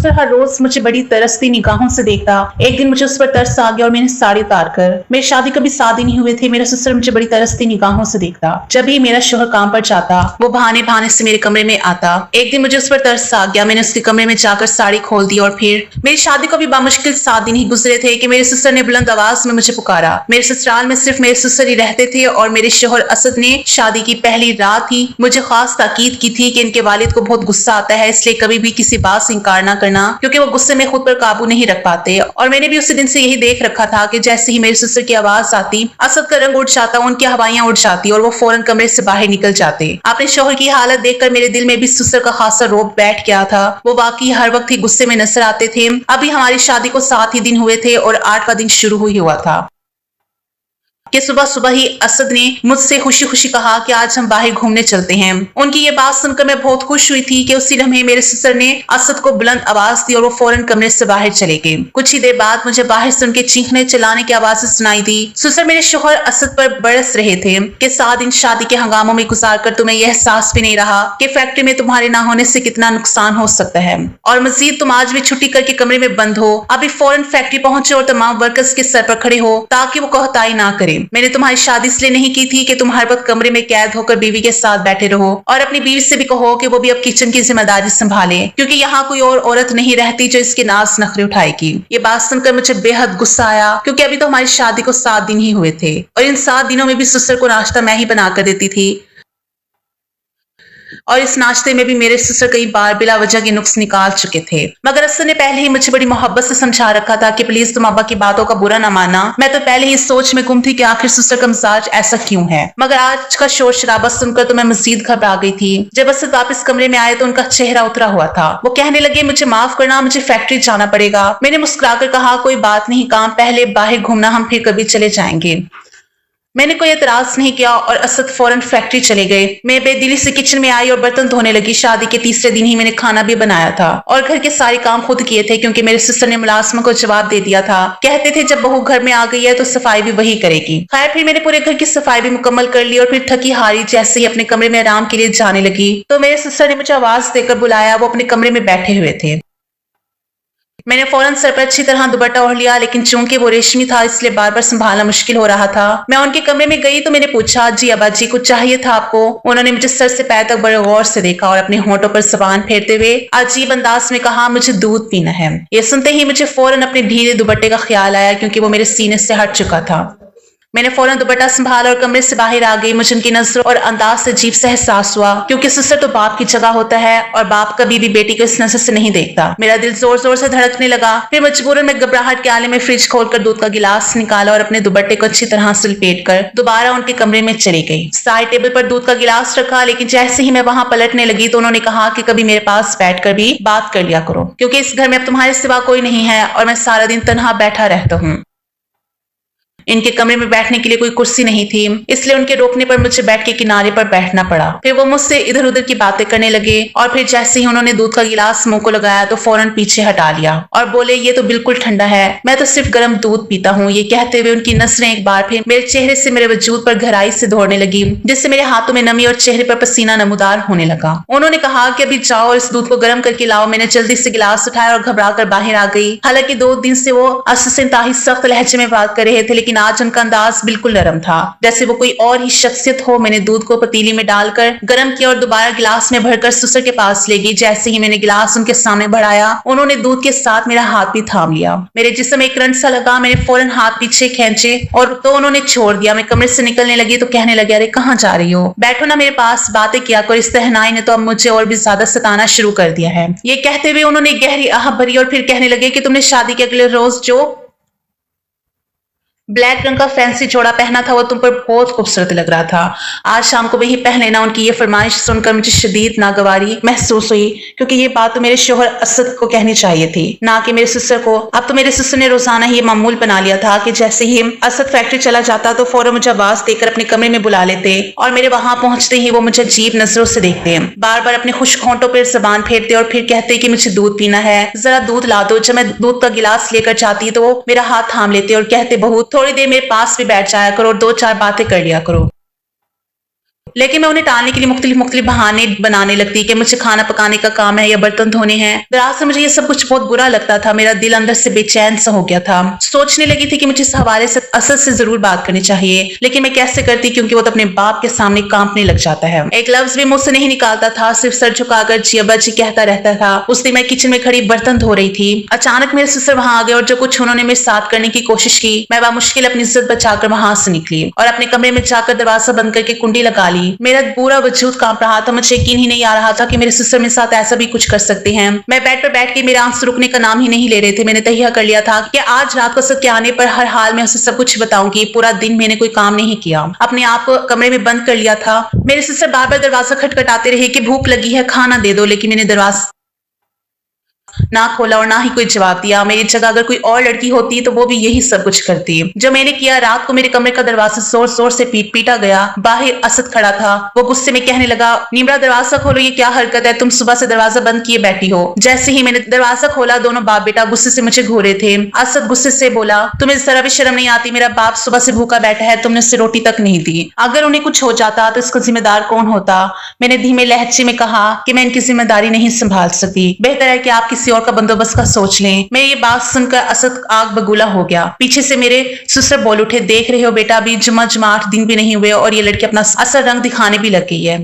सुसर हर रोज मुझे बड़ी तरसती निगाहों से देखता। एक दिन मुझे उस पर तरस आ गया और मैंने साड़ी उतार कर, मेरी शादी कभी 7 दिन ही हुए थे, मेरा ससुर मुझे बड़ी तरसती निगाहों से देखता। जब भी मेरा शोहर काम पर जाता, वो बहाने बहाने से मेरे कमरे में आता। एक दिन मुझे उस पर तरस आ गया, मैंने उसके कमरे में जाकर साड़ी खोल दी और फिर मेरी शादी को भी बामुश्किल 7 दिन ही गुजरे थे कि मेरे ससुर ने बुलंद आवाज में मुझे पुकारा। मेरे ससुराल में सिर्फ मेरे ससुर ही रहते थे और मेरे शोहर असद ने शादी की पहली रात ही मुझे खास ताकीद की थी कि इनके वालिद को बहुत गुस्सा आता है, इसलिए कभी भी किसी बात से इंकार ना करना, क्योंकि वो गुस्से में खुद पर काबू नहीं रख पाते। और मैंने भी उसी दिन से यही देख रखा था कि जैसे ही मेरे ससुर की आवाज आती, असद का रंग उड़ जाता, उनकी हवाइयां उड़ जाती और वो फौरन कमरे से बाहर निकल जाते। अपने शोहर की हालत देखकर मेरे दिल में भी ससुर का खासा रौब बैठ गया था। वो वाकई हर वक्त ही गुस्से में नजर आते थे। अभी हमारी शादी को 7 ही दिन हुए थे और 8वां दिन शुरू हुआ था कि सुबह सुबह ही असद ने मुझसे खुशी खुशी कहा कि आज हम बाहर घूमने चलते हैं। उनकी ये बात सुनकर मैं बहुत खुश हुई थी कि उसी लम्हे मेरे ससुर ने असद को बुलंद आवाज दी और वो फौरन कमरे से बाहर चले गए। कुछ ही देर बाद मुझे बाहर से उनके चीखने चिल्लाने की आवाजें सुनाई दी। ससुर मेरे शोहर असद पर बरस रहे थे कि 7 दिन शादी के हंगामों में गुजार कर तुम्हें यह एहसास भी नहीं रहा कि फैक्ट्री में तुम्हारे ना होने से कितना नुकसान हो सकता है, और मजीद तुम आज भी छुट्टी करके कमरे में बंद हो। अभी फौरन फैक्ट्री पहुंचे और तमाम वर्कर्स के सर पर खड़े हो ताकि वो कोताही ना करें। मैंने तुम्हारी शादी इसलिए नहीं की थी कि तुम हर वक्त कमरे में कैद होकर बीवी के साथ बैठे रहो, और अपनी बीवी से भी कहो कि वो भी अब किचन की जिम्मेदारी संभाले, क्योंकि यहाँ कोई और औरत नहीं रहती जो इसके नाज नखरे उठाएगी। ये बात सुनकर मुझे बेहद गुस्सा आया, क्योंकि अभी तो हमारी शादी को 7 दिन ही हुए थे और इन 7 दिनों में भी ससुर को नाश्ता मैं ही बना कर देती थी, और इस नाश्ते में भी मेरे ससुर कई बार बिला वजह के नुक्स निकाल चुके थे। मगर असद ने पहले ही मुझे बड़ी मोहब्बत से समझा रखा था कि प्लीज तुम अब्बा की बातों का बुरा ना मानना। मैं तो पहले ही इस सोच में गुम थी कि आखिर ससुर का मिजाज ऐसा क्यों है। मगर आज का शोर शराबा सुनकर तो मैं मजीद घबरा गई थी। जब असद वापस कमरे में आए तो उनका चेहरा उतरा हुआ था। वो कहने लगे, मुझे माफ करना, मुझे फैक्ट्री जाना पड़ेगा। मैंने मुस्कुराकर कहा, कोई बात नहीं, काम पहले, बाहर घूमना हम फिर कभी चले जाएंगे। मैंने कोई एतराज नहीं किया और असद फौरन फैक्ट्री चले गए। मैं बेदिली से किचन में आई और बर्तन धोने लगी। शादी के तीसरे दिन ही मैंने खाना भी बनाया था और घर के सारे काम खुद किए थे, क्योंकि मेरे सिस्टर ने मुलाजमा को जवाब दे दिया था। कहते थे जब बहू घर में आ गई है तो सफाई भी वही करेगी। खैर, फिर मैंने पूरे घर की सफाई भी मुकम्मल कर ली और फिर थकी हारी जैसे ही अपने कमरे में आराम के लिए जाने लगी तो मेरे सिस्टर ने मुझे आवाज देकर बुलाया। वो अपने कमरे में बैठे हुए थे। मैंने फौरन सर पर अच्छी तरह दुपट्टा ओढ़ लिया, लेकिन चूंकि वो रेशमी था इसलिए बार बार संभालना मुश्किल हो रहा था। मैं उनके कमरे में गई तो मैंने पूछा, जी अब्बा जी, कुछ चाहिए था आपको? उन्होंने मुझे सर से पैर तक बड़े गौर से देखा और अपने होंठों पर जबान फेरते हुए अजीब अंदाज में कहा, मुझे दूध पीना है। ये सुनते ही मुझे फौरन अपने ढीले दुपट्टे का ख्याल आया, क्योंकि वो मेरे सीने से हट चुका था। मैंने फौरन दुपट्टा संभाला और कमरे से बाहर आ गई। मुझे उनकी नजरों और अंदाज से अजीब सा एहसास हुआ, क्योंकि ससुर तो बाप की जगह होता है और बाप कभी भी बेटी को इस नजर से नहीं देखता। मेरा दिल जोर जोर से धड़कने लगा। फिर मजबूरन में घबराहट के आले में फ्रिज खोलकर दूध का गिलास निकाला और अपने दुपट्टे को अच्छी तरह से लपेट कर दोबारा उनके कमरे में चली गई। साइड टेबल पर दूध का गिलास रखा, लेकिन जैसे ही मैं वहां पलटने लगी तो उन्होंने कहा कि कभी मेरे पास बैठकर भी बात कर लिया करो, क्योंकि इस घर में अब तुम्हारे सिवा कोई नहीं है और मैं सारा दिन तन्हा बैठा रहता हूँ। इनके कमरे में बैठने के लिए कोई कुर्सी नहीं थी, इसलिए उनके रोकने पर मुझे बेड के किनारे पर बैठना पड़ा। फिर वो मुझसे इधर उधर की बातें करने लगे और फिर जैसे ही उन्होंने दूध का गिलास मुंह को लगाया तो फौरन पीछे हटा लिया और बोले, ये तो बिल्कुल ठंडा है, मैं तो सिर्फ गर्म दूध पीता हूँ। ये कहते हुए उनकी नजरें एक बार फिर मेरे चेहरे से मेरे वजूद पर गहराई से दौड़ने लगी, जिससे मेरे हाथों में नमी और चेहरे पर पसीना नमूदार होने लगा। उन्होंने कहा कि अभी जाओ और इस दूध को गर्म करके लाओ। मैंने जल्दी से गिलास उठाया और घबरा कर बाहर आ गई। हालांकि 2 दिन से वो असद से इंतहाई सख्त लहजे में बात कर रहे थे, लेकिन आज उनका अंदाज बिल्कुल नरम था, जैसे वो कोई और ही शख्सियत हो। मैंने दूध को पतीली में डालकर गर्म किया और दोबारा गिलास में भरकर ससुर के पास ले गई। जैसे ही मैंने गिलास उनके सामने बढ़ाया, उन्होंने दूध के साथ मेरा हाथ भी थाम लिया। मेरे जिस्म में एक करंट सा लगा। मैंने फौरन हाथ पीछे खींचे और तो उन्होंने छोड़ दिया। मैं कमरे से निकलने लगी तो कहने लगे, अरे कहाँ जा रही हो, बैठो ना मेरे पास, बातें किया करो। इस तहनाई ने तो अब मुझे और भी ज्यादा सताना शुरू कर दिया है। ये कहते हुए उन्होंने गहरी आह भरी और फिर कहने लगे कि तुमने शादी के अगले रोज जो ब्लैक रंग का फैंसी जोड़ा पहना था वो तुम पर बहुत खूबसूरत लग रहा था। आज शाम को वही पहन लेना। उनकी ये फरमाइश सुनकर मुझे शदीद नागवारी महसूस हुई, क्योंकि ये बात तो मेरे शोहर असद को कहनी चाहिए थी, ना कि मेरे ससुर को। अब तो मेरे ससुर ने रोजाना ही मामूल बना लिया था कि जैसे ही असद फैक्ट्री चला जाता तो फौरन मुझे आवाज देकर अपने कमरे में बुला लेते और मेरे वहां पहुंचते ही वो मुझे अजीब नजरों से देखते, बार बार अपने खुश्क होंठों पर जबान फेरते और फिर कहते कि मुझे दूध पीना है, जरा दूध ला दो। जब मैं दूध का गिलास लेकर जाती तो वो मेरा हाथ थाम लेते और कहते, बहू थोड़ी देर मेरे पास भी बैठ जाया करो और 2-4 बातें कर लिया करो। लेकिन मैं उन्हें टालने के लिए मुख्तलिफ बहाने बनाने लगती कि मुझे खाना पकाने का काम है या बर्तन धोने हैं। दरअसल मुझे ये सब कुछ बहुत बुरा लगता था। मेरा दिल अंदर से बेचैन सा हो गया था। सोचने लगी थी कि मुझे इस हवाले से असद से जरूर बात करनी चाहिए, लेकिन मैं कैसे करती क्योंकि वो तो अपने बाप के सामने कांपने लग जाता है। एक लफ्ज भी मुंह से नहीं निकालता था, सिर्फ सर झुकाकर जी अब्बा जी कहता रहता था। उस दिन मैं किचन में खड़ी बर्तन धो रही थी। अचानक मेरे ससुर वहां आ गए और जो कुछ उन्होंने मेरे साथ करने की कोशिश की, मैं बामुश्किल अपनी इज्जत बचाकर वहां से निकली और अपने कमरे में जाकर दरवाजा बंद करके कुंडी लगा ली। मेरा पूरा वजूद कांप रहा था। मुझे यकीन ही नहीं आ रहा था कि मेरे ससुर मेरे साथ ऐसा भी कुछ कर सकते हैं। मैं बेड पर बैठ के मेरे आंसू रुकने का नाम ही नहीं ले रहे थे। मैंने तैयार कर लिया था कि आज रात को असद के आने पर हर हाल में उसे सब कुछ बताऊंगी। पूरा दिन मैंने कोई काम नहीं किया, अपने आप को कमरे में बंद कर लिया था। मेरे सिस्टर बार बार दरवाजा खटखटाते रहे कि भूख लगी है, खाना दे दो, लेकिन मैंने दरवाजा ना खोला और ना ही कोई जवाब दिया। मेरी जगह अगर कोई और लड़की होती तो वो भी यही सब कुछ करती। जो मैंने किया, रात को मेरे कमरे का दरवाजा जोर जोर से पीटा गया। बाहर असद खड़ा था। वो गुस्से में कहने लगा, निम्रा दरवाजा खोलो, ये क्या हरकत है, तुम सुबह से दरवाजा बंद किए बैठी हो। जैसे ही मैंने दरवाजा खोला, दोनों बाप बेटा गुस्से से मुझे घूरे थे। असद गुस्से से बोला, तुम्हें जरा भी शर्म नहीं आती? मेरा बाप सुबह से भूखा बैठा है, तुमने उसे रोटी तक नहीं दी। अगर उन्हें कुछ हो जाता तो इसका जिम्मेदार कौन होता? मैंने धीमे लहजे में कहा कि मैं इनकी जिम्मेदारी नहीं संभाल सकती, बेहतर है कि आप किसी और का बंदोबस्त का सोच लें। मैं ये बात सुनकर असद आग बगूला हो गया। पीछे से मेरे ससुर बोल उठे, देख रहे हो बेटा, अभी जुम्मा 8 दिन भी नहीं हुए और ये लड़की अपना असल रंग दिखाने भी लग गई है।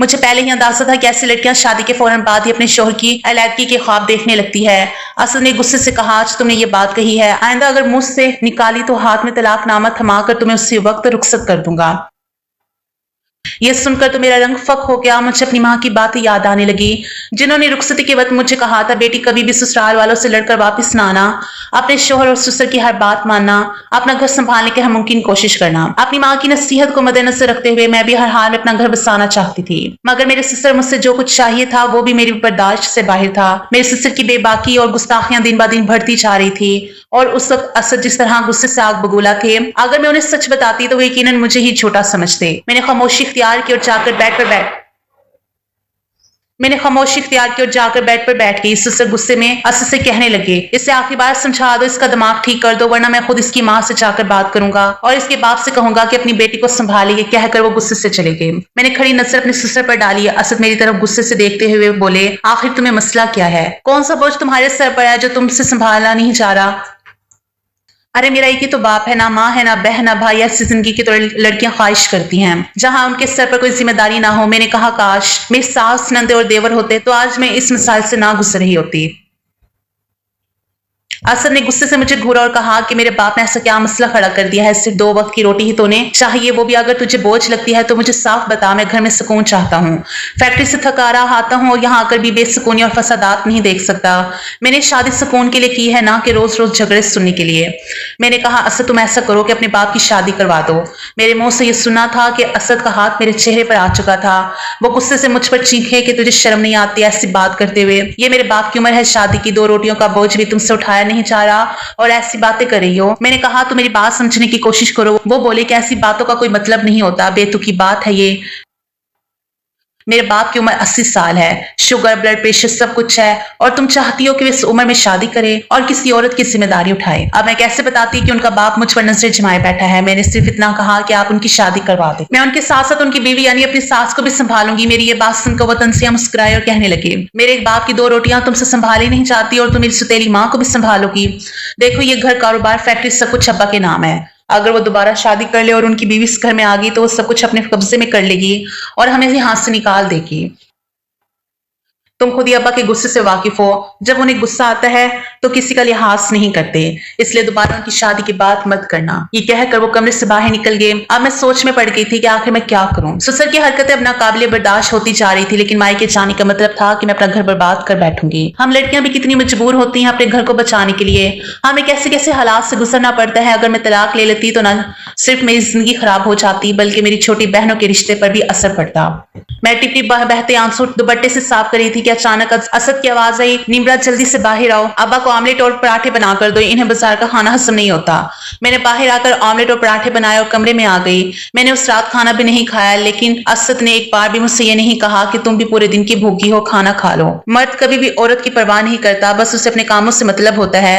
मुझे पहले ही अंदाजा था कि ऐसी लड़कियां शादी के फौरन बाद ही अपने शोहर की अलैदगी के ख्वाब देखने लगती है। असद ने गुस्से से कहा, आज तुमने ये बात कही है, आइंदा अगर मुझ से निकाली तो हाथ में तलाकनामा थमाकर तुम्हें उसी वक्त रुखसत कर दूंगा। यह सुनकर तो मेरा रंग फक हो गया। मुझे अपनी माँ की बातें याद आने लगी, जिन्होंने रुखसती के वक्त मुझे कहा था, बेटी कभी भी ससुराल वालों से लड़कर वापस ना आना, अपने शोहर और ससुर की हर बात मानना, अपना घर संभालने की हर मुमकिन कोशिश करना। अपनी माँ की नसीहत को मद्देनजर रखते हुए मैं भी हर हाल में अपना घर बसाना चाहती थी, मगर मेरे ससुर मुझसे जो कुछ चाहिए था वो भी मेरी बर्दाश्त से बाहर था। मेरे ससुर की बेबाकी और गुस्ताखियां दिन ब दिन बढ़ती जा रही थी और उस वक्त असद जिस तरह गुस्से से आग बगूला थे, अगर मैं उन्हें सच बताती तो वो यकीनन मुझे ही छोटा समझते। मैंने खामोशी इख्तियार की और जाकर बेड पर बैठ गई। ससुर गुस्से में असद से कहने लगे, इसे आखिरी बार समझा दो, इसका दिमाग ठीक कर दो, वरना मैं खुद इसकी माँ से जाकर बात करूंगा और इसके बाप से कहूंगा कि अपनी बेटी को संभाले। कहकर वो गुस्से से चले गए। मैंने खड़ी नजर अपने ससुर पर डाली। असद मेरी तरफ गुस्से से देखते हुए बोले, आखिर तुम्हें मसला क्या है? कौन सा बोझ तुम्हारे सर पर है जो तुमसे संभालना नहीं जा रहा? अरे मेरा एक ही तो बाप है, ना माँ है, ना बहन, ना भाई। ऐसी जिंदगी की तो लड़कियां ख्वाहिश करती हैं जहां उनके सर पर कोई जिम्मेदारी ना हो। मैंने कहा, काश मेरे सास, नंदे और देवर होते तो आज मैं इस मिसाल से ना गुजर रही होती। असद ने गुस्से से मुझे घूरा और कहा कि मेरे बाप ने ऐसा क्या मसला खड़ा कर दिया है? सिर्फ 2 वक्त की रोटी ही तो उन्हें चाहिए, वो भी अगर तुझे बोझ लगती है तो मुझे साफ बता। मैं घर में सुकून चाहता हूँ, फैक्ट्री से थका रहा आता हूँ और यहाँ आकर भी बेसुकूनी और फसादात नहीं देख सकता। मैंने शादी सुकून के लिए की है, ना कि रोज रोज झगड़े सुनने के लिए। मैंने कहा, असद तुम ऐसा करो कि अपने बाप की शादी करवा दो। मेरे मुंह से यह सुना था कि असद का हाथ मेरे चेहरे पर आ चुका था। वो गुस्से से मुझ पर चीखे कि तुझे शर्म नहीं आती ऐसी बात करते हुए? ये मेरे बाप की उम्र है, शादी की 2 रोटियों का बोझ भी तुमसे उठाया नहीं जा रहा और ऐसी बातें कर रही हो। मैंने कहा, तो मेरी बात समझने की कोशिश करो। वो बोले कि ऐसी बातों का कोई मतलब नहीं होता, बेतुकी बात है ये। मेरे बाप की उम्र 80 साल है, शुगर, ब्लड प्रेशर सब कुछ है, और तुम चाहती हो कि वे इस उम्र में शादी करे और किसी औरत की जिम्मेदारी उठाए। अब मैं कैसे बताती कि उनका बाप मुझ पर नजरें जमाए बैठा है? मैंने सिर्फ इतना कहा कि आप उनकी शादी करवा दें, मैं उनके साथ साथ उनकी बीवी यानी अपनी सास को भी संभालूंगी। मेरी ये बात सुनकर वो तंसिया मुस्कुराए और कहने लगे, मेरे बाप की 2 रोटियां तुमसे संभाली नहीं जाती और तुम मेरी सुतेली माँ को भी संभालोगी? देखो, ये घर, कारोबार, फैक्ट्री सब कुछ अब्बा के नाम है। अगर वो दोबारा शादी कर ले और उनकी बीवी इस घर में आ गई तो वो सब कुछ अपने कब्जे में कर लेगी और हमें यहाँ से निकाल देगी। तुम खुद ही अब्बा के गुस्से से वाकिफ हो, जब उन्हें गुस्सा आता है तो किसी का लिहाज नहीं करते, इसलिए दोबारा उनकी शादी की बात मत करना। ये कहकर वो कमरे से बाहर निकल गए। अब मैं सोच में पड़ गई थी कि आखिर मैं क्या करूं। ससुर की हरकतें अब नाकाबिले बर्दाश्त होती जा रही थी, लेकिन मायके जाने का मतलब था कि मैं अपना घर बर्बाद कर बैठूंगी। हम लड़कियां भी कितनी मजबूर होती हैं अपने घर को बचाने के लिए। हमें कैसे कैसे हालात से गुजरना पड़ता है। अगर मैं तलाक ले लेती तो न सिर्फ मेरी जिंदगी खराब हो जाती, बल्कि मेरी छोटी बहनों के रिश्ते पर भी असर पड़ता। मैं टिपटी बहते आंसू दुपट्टे से साफ कर रही थी कि अचानक असद की आवाज आई, निम्रा जल्दी से बाहर आओ, अब्बा को ऑमलेट और पराठे बना कर दो, इन्हें बाजार का खाना हजम नहीं होता। मैंने बाहर आकर ऑमलेट और पराठे बनाए और कमरे में आ गई। मैंने उस रात खाना भी नहीं खाया, लेकिन असद ने एक बार भी मुझसे ये नहीं कहा कि तुम भी पूरे दिन की भूखी हो, खाना खा लो। मर्द कभी भी औरत की परवाह नहीं करता, बस उसे अपने कामों से मतलब होता है।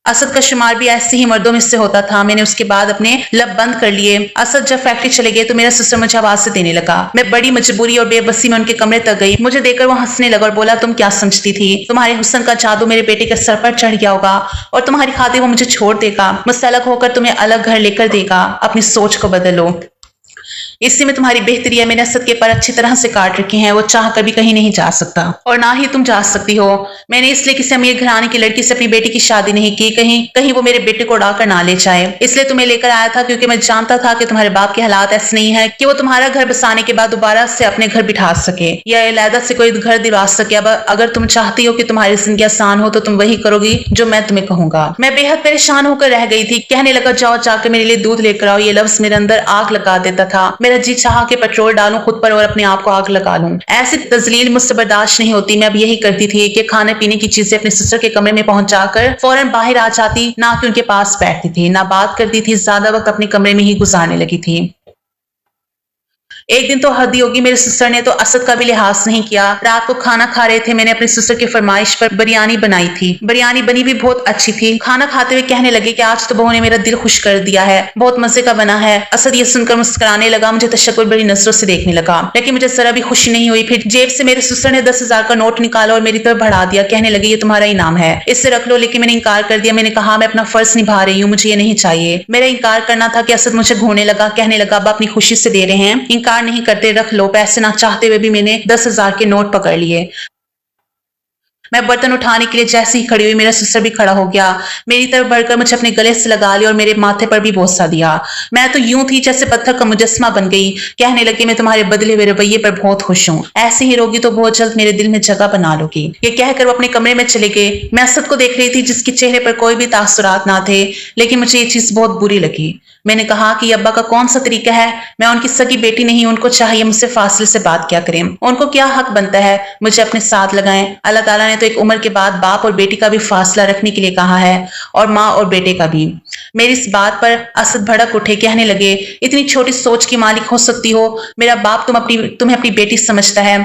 असद का शुमार भी ऐसे ही मर्दों में से होता था। मैंने उसके बाद अपने लब बंद कर लिए। असद जब फैक्ट्री चले गए तो मेरा सिस्टर मुझे आवाज देने लगा। मैं बड़ी मजबूरी और बेबसी में उनके कमरे तक गई। मुझे देखकर वो हंसने लगा और बोला, तुम क्या समझती थी? तुम्हारे हुस्न का जादू मेरे बेटे के सर पर चढ़ गया होगा और तुम्हारी खातिर वो मुझे छोड़ देगा, मुझसे अलग होकर तुम्हें अलग घर लेकर देगा। अपनी सोच को बदलो। इसी में तुम्हारी बेहतरी है। मैंने असद के पर अच्छी तरह से काट रखे हैं। वो चाह कर भी कहीं नहीं जा सकता और ना ही तुम जा सकती हो। मैंने इसलिए किसी अमीर घराने की लड़की से अपनी बेटी की शादी नहीं की, कहीं कहीं वो मेरे बेटे को उड़ाकर ना ले जाए। इसलिए तुम्हें लेकर आया था क्योंकि मैं जानता था कि तुम्हारे बाप के हालात ऐसे नहीं है कि वो तुम्हारा घर बसाने के बाद दोबारा से अपने घर बिठा सके या अलहदा से कोई घर दिला सके। अब अगर तुम चाहती हो कि तुम्हारी जिंदगी आसान हो तो तुम वही करोगी जो मैं तुम्हें कहूंगा। मैं बेहद परेशान होकर रह गई थी। कहने लगा, जाओ जाकर मेरे लिए दूध लेकर आओ। ये लफ्ज मेरे अंदर आग लगा देता था। मेरा जी चाहा कि पेट्रोल डालूं खुद पर और अपने आप को आग लगा लूं। ऐसी तजलील मुझसे बर्दाश्त नहीं होती। मैं अब यही करती थी कि खाने पीने की चीजें अपने सिस्टर के कमरे में पहुंचाकर फौरन बाहर आ जाती, ना कि उनके पास बैठती थी, ना बात करती थी। ज्यादा वक्त अपने कमरे में ही गुजारने लगी थी। एक दिन तो हद ही होगी, मेरे सिस्टर ने तो असद का भी लिहाज नहीं किया। रात को खाना खा रहे थे। मैंने अपनी सिस्टर की फरमाइश पर बिरयानी बनाई थी। बिरयानी बनी भी बहुत अच्छी थी। खाना खाते हुए कहने लगे कि आज तो बहू ने मेरा दिल खुश कर दिया है, बहुत मजे का बना है। असद ये सुनकर मुस्कुराने लगा, मुझे तशक्कुर बड़ी नजरों से देखने लगा, लेकिन मुझे जरा भी खुशी नहीं हुई। फिर जेब से मेरे सिस्टर ने 10,000 का नोट निकाला और मेरी तरफ बढ़ा दिया। कहने लगे, ये तुम्हारा इनाम है, इससे रख लो। लेकिन मैंने इनकार कर दिया। मैंने कहा, मैं अपना फर्ज निभा रही हूँ, मुझे ये नहीं चाहिए। मेरा इनकार करना था कि असद मुझे घूरने लगा। कहने लगा, अब अपनी खुशी से दे रहे हैं, इनकार नहीं करते, रख लो। पैसे ना चाहते हुए भी मैंने 10,000 के नोट पकड़ लिए। मैं बर्तन उठाने के लिए जैसे ही खड़ी हुई, मेरा सिस्टर भी खड़ा हो गया। मेरी तरफ बढ़कर मुझे अपने गले से लगा लिया और मेरे माथे पर भी बोसा दिया। मैं तो यूं थी जैसे पत्थर का मुजस्मा बन गई। कहने लगी, मैं तुम्हारे बदले हुए रवैये पर बहुत खुश हूँ। ऐसे ही रोगी तो बहुत जल्द मेरे दिल में जगह बना लोगी। ये कहकर वो अपने कमरे में चले गए। मैं असद को देख रही थी जिसके चेहरे पर कोई भी तासुरात ना थे, लेकिन मुझे ये चीज बहुत बुरी लगी। मैंने कहा कि अब्बा का कौन सा तरीका है? मैं उनकी सगी बेटी नहीं, उनको चाहिए मुझसे फासले से बात क्या करें। उनको क्या हक बनता है मुझे अपने साथ लगाएं? अल्लाह ताला ने तो एक उम्र के बाद बाप और बेटी का भी फासला रखने के लिए कहा है, और माँ और बेटे का भी। मेरी इस बात पर असद भड़क उठे। कहने लगे, इतनी छोटी सोच की मालिक हो सकती हो? मेरा बाप तुम्हें अपनी बेटी समझता है?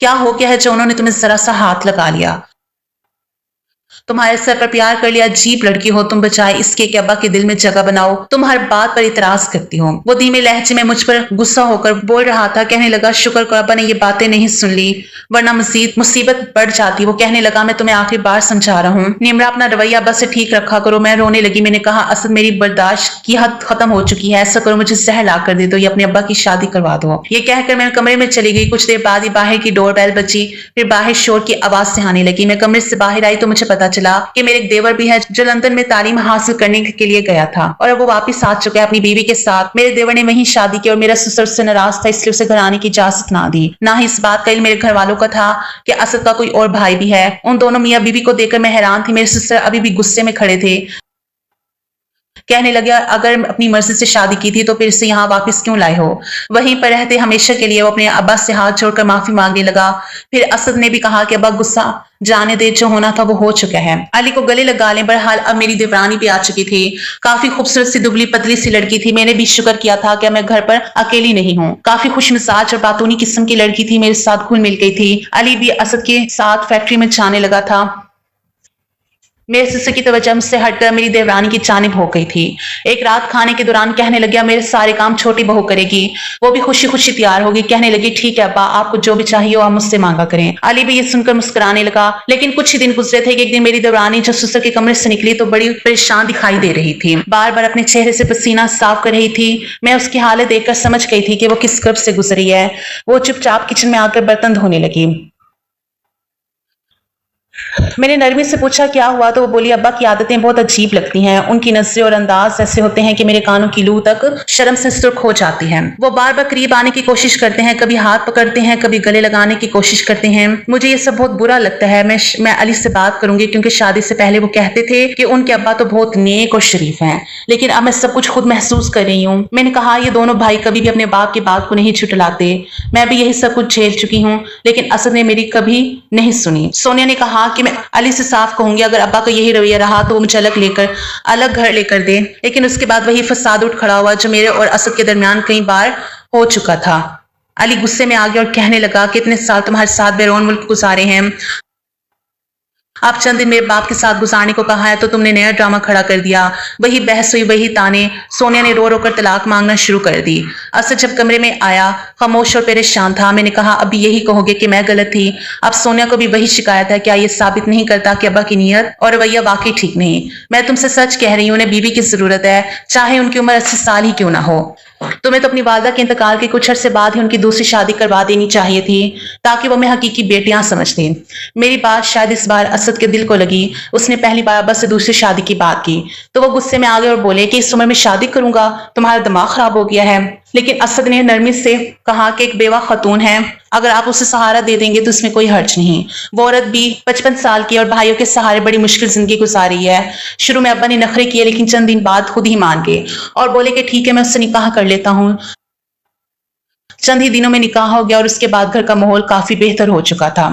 क्या हो गया है जो उन्होंने तुम्हें जरा सा हाथ लगा लिया, तुम्हारे सर पर प्यार कर लिया? अजीब लड़की हो तुम, बचाए इसके कि अब्बा के दिल में जगह बनाओ। तुम हर बात पर इतराज करती हो। वो धीमे लहजे में मुझ पर गुस्सा होकर बोल रहा था। कहने लगा, शुक्र करो अब्बा ने ये बातें नहीं सुन ली, वरना मजीद मुसीबत बढ़ जाती। वो कहने लगा, मैं तुम्हें आखिरी बार समझा रहा हूँ, निमरा अपना रवैया अब्बा से ठीक रखा करो। मैं रोने लगी। मैंने कहा, असद मेरी बर्दाश्त की हद खत्म हो चुकी है, ऐसा करो मुझे जहर ला कर दे दो या अपने अब्बा की शादी करवा दो। ये कहकर मैं कमरे में चली गई। कुछ देर बाद ही बाहर की डोर बेल बजी। फिर बाहर शोर की आवाज से आने लगी। मैं कमरे से बाहर आई तो मुझे पता चला कि मेरे एक देवर भी है जो लंदन में तालीम हासिल करने के लिए गया था और अब वो वापस आ चुका है अपनी बीवी के साथ। मेरे देवर ने वहीं शादी की और मेरा ससुर उससे नाराज था, इसलिए उसे घर आने की इजाजत ना दी। ना ही इस बात का इल्म मेरे घर वालों का था कि असद का कोई और भाई भी है। उन दोनों मियाँ बीवी को देखकर मैं हैरान थी। मेरे ससुर अभी भी गुस्से में खड़े थे। कहने लगे, अगर अपनी मर्जी से शादी की थी तो फिर इसे यहाँ वापस क्यों लाए हो? वहीं पर रहते हमेशा के लिए। वो अपने अब्बा से हाथ जोड़कर माफी मांगने लगा। फिर असद ने भी कहा कि अब्बा गुस्सा जाने दे, जो होना था वो हो चुका है। अली को गले लगा लें। बहरहाल अब मेरी देवरानी भी आ चुकी थी। काफी खूबसूरत सी दुबली पतली सी लड़की थी। मैंने भी शुक्र किया था कि मैं घर पर अकेली नहीं हूँ। काफी खुश मिजाज और बातूनी किस्म की लड़की थी, मेरे साथ घुल मिल गई थी। अली भी असद के साथ फैक्ट्री में जाने लगा था। मेरे सिस्टर की तवज्जो मुझसे हटकर मेरी देवरानी की जानिब हो गई थी। एक रात खाने के दौरान कहने लगा, मेरे सारे काम छोटी बहू करेगी। वो भी खुशी खुशी तैयार होगी। कहने लगी, ठीक है अब्बा, आपको जो भी चाहिए हो आप मुझसे मांगा करें। अली भी ये सुनकर मुस्कुराने लगा। लेकिन कुछ ही दिन गुजरे थे कि एक दिन मेरी देवरानी जब सिस्टर के कमरे से निकली तो बड़ी परेशान दिखाई दे रही थी। बार बार अपने चेहरे से पसीना साफ कर रही थी। मैं उसकी हालत देखकर समझ गई थी कि वो किस कर्ब से गुजरी है। वो चुपचाप किचन में आकर बर्तन धोने लगी। मैंने नरमी से पूछा, क्या हुआ? तो वो बोली, अब्बा की आदतें बहुत अजीब लगती हैं। उनकी नजरें और अंदाज ऐसे होते हैं कि मेरे कानों की लू तक शर्म से सुर्ख हो जाती है। वो बार बार करीब आने की कोशिश करते हैं, कभी हाथ पकड़ते हैं, कभी गले लगाने की कोशिश करते हैं। मुझे ये सब बहुत बुरा लगता है। मैं अली से बात करूंगी, क्योंकि शादी से पहले वो कहते थे कि उनके अब्बा तो बहुत नेक और शरीफ हैं, लेकिन अब मैं सब कुछ खुद महसूस कर रही हूँ। मैंने कहा, ये दोनों भाई कभी भी अपने बाप की बात को नहीं छुटलाते। मैं भी यही सब कुछ झेल चुकी हूँ, लेकिन असद ने मेरी कभी नहीं सुनी। सोनिया ने कहा कि मैं अली से साफ कहूंगी, अगर अब्बा का यही रवैया रहा तो वो मुझे अलग घर लेकर दे। लेकिन उसके बाद वही फसाद उठ खड़ा हुआ जो मेरे और असद के दरमियान कई बार हो चुका था। अली गुस्से में आ गया और कहने लगा कि इतने साल तुम्हारे साथ बैरून मुल्क गुजारे हैं, आप चंद दिन मेरे बाप के साथ गुजारने को कहा है तो तुमने नया ड्रामा खड़ा कर दिया। वही बहस हुई, वही ताने। सोनिया ने रो रो कर तलाक मांगना शुरू कर दी। असद जब कमरे में आया खामोश और परेशान था। मैंने कहा अब यही कहोगे कि मैं गलत थी? अब सोनिया को भी वही शिकायत है। क्या ये साबित नहीं करता कि अब्बा की नीयत और रवैया वाकई ठीक नहीं? मैं तुमसे सच कह रही हूँ, उन्हें बीवी की जरूरत है, चाहे उनकी उम्र 80 साल ही क्यों ना हो। तुम्हें तो अपनी वालदा के इंतकाल के कुछ अरसे बाद ही उनकी दूसरी शादी करवा देनी चाहिए थी ताकि वो हमें हकीकी बेटियां समझती। मेरी बात शायद इस बार असद के दिल को लगी। उसने पहली बार अब्बा से दूसरी शादी की बात की तो वो गुस्से में आ गए और बोले कि इस उम्र में शादी करूंगा, तुम्हारा दिमाग खराब हो गया है। लेकिन असद ने नरमी से कहा कि एक बेवा खतून है, अगर आप उसे सहारा दे देंगे तो इसमें कोई हर्ज नहीं। वो औरत भी 55 साल की और भाइयों के सहारे बड़ी मुश्किल जिंदगी गुजारी है। शुरू में अब्बा ने नखरे किए लेकिन चंद दिन बाद खुद ही मान गए और बोले कि ठीक है मैं उससे निकाह कर लेता हूँ। चंद ही दिनों में निकाह हो गया और उसके बाद घर का माहौल काफी बेहतर हो चुका था।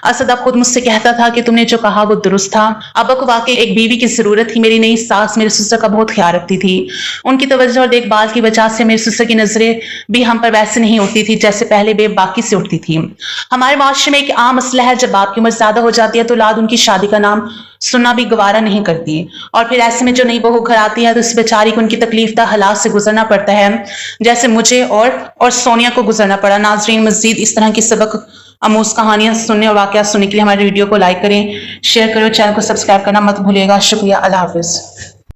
असद अब खुद मुझसे कहता था कि तुमने जो कहा वो दुरुस्त था। अब्बा को वाकई एक बीवी की जरूरत थी। मेरी नई सास मेरे ससुर का बहुत ख्याल रखती थी। उनकी तवज्जो और देखभाल की वजह से मेरे ससुर की नजरें भी हम पर वैसे नहीं होती थी जैसे पहले बे बाकी से उठती थी। हमारे माशरे में एक आम मसला है, जब बाप की उम्र ज्यादा हो जाती है तो औलाद उनकी शादी का नाम सुनना भी गवारा नहीं करती और फिर ऐसे में जो नई बहू घर आती है तो उस बेचारी को उनकी तकलीफ हालात से गुजरना पड़ता है जैसे मुझे और सोनिया को गुजरना पड़ा। नाजरीन, मजीद इस तरह की सबक आमूज कहानियां सुनने और वाकया सुनने के लिए हमारे वीडियो को लाइक करें, शेयर करें, चैनल को सब्सक्राइब करना मत भूलिएगा। शुक्रिया। अल्लाह हाफिज।